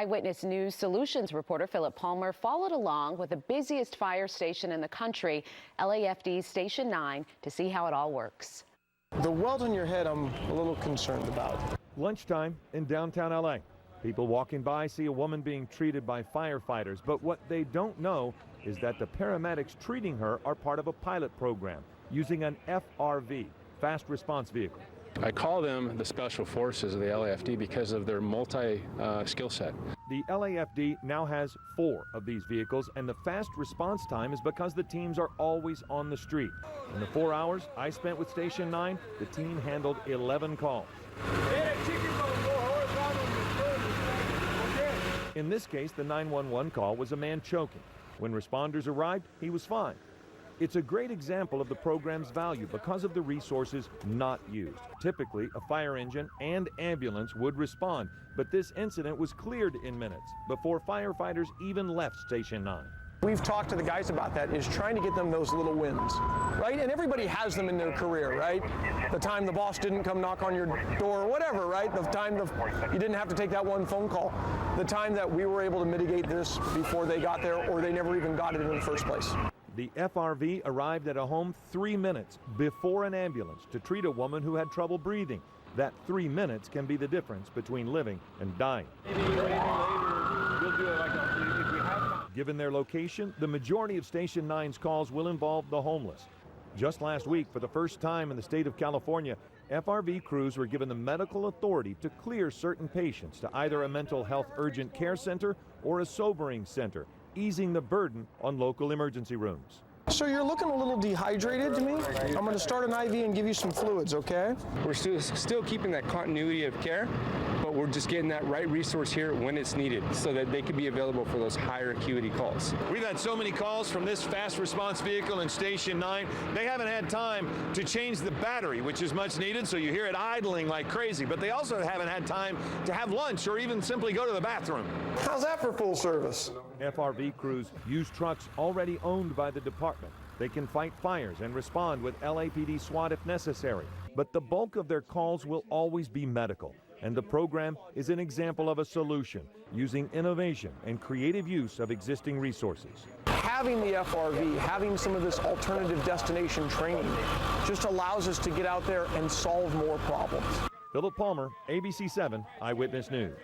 Eyewitness News Solutions reporter Phillip followed along with the busiest fire station in the country, LAFD Station 9, to see how it all works. The welt on your head I'm a little concerned about. Lunchtime in downtown LA. People walking by see a woman being treated by firefighters, but what they don't know is that the paramedics treating her are part of a pilot program using an FRV, fast response vehicle. I call them the special forces of the LAFD because of their multi-skill set. The LAFD now has 4 of these vehicles, and the fast response time is because the teams are always on the street. In the 4 hours I spent with Station 9, the team handled 11 calls. In this case, the 911 call was a man choking. When responders arrived, he was fine. It's a great example of the program's value because of the resources not used. Typically, a fire engine and ambulance would respond, but this incident was cleared in minutes before firefighters even left Station 9. We've talked to the guys about that, is trying to get them those little wins, right? And everybody has them in their career, right? The time the boss didn't come knock on your door or whatever, right? The time you didn't have to take that one phone call. The time that we were able to mitigate this before they got there or they never even got it in the first place. The FRV arrived at a home 3 minutes before an ambulance to treat a woman who had trouble breathing. That 3 minutes can be the difference between living and dying. Given their location, the majority of Station 9's calls will involve the homeless. Just last week, for the first time in the state of California, FRV crews were given the medical authority to clear certain patients to either a mental health urgent care center or a sobering center, easing the burden on local emergency rooms. So you're looking a little dehydrated to me. I'm going to start an IV and give you some fluids, okay? We're still keeping that continuity of care, but we're just getting that right resource here when it's needed so that they can be available for those higher acuity calls. We've had so many calls from this fast response vehicle in Station 9. They haven't had time to change the battery, which is much needed, so you hear it idling like crazy, but they also haven't had time to have lunch or even simply go to the bathroom. How's that for full service? FRV crews use trucks already owned by the department. They can fight fires and respond with LAPD SWAT if necessary. But the bulk of their calls will always be medical. And the program is an example of a solution, using innovation and creative use of existing resources. Having the FRV, having some of this alternative destination training, just allows us to get out there and solve more problems. Phillip, ABC7 Eyewitness News.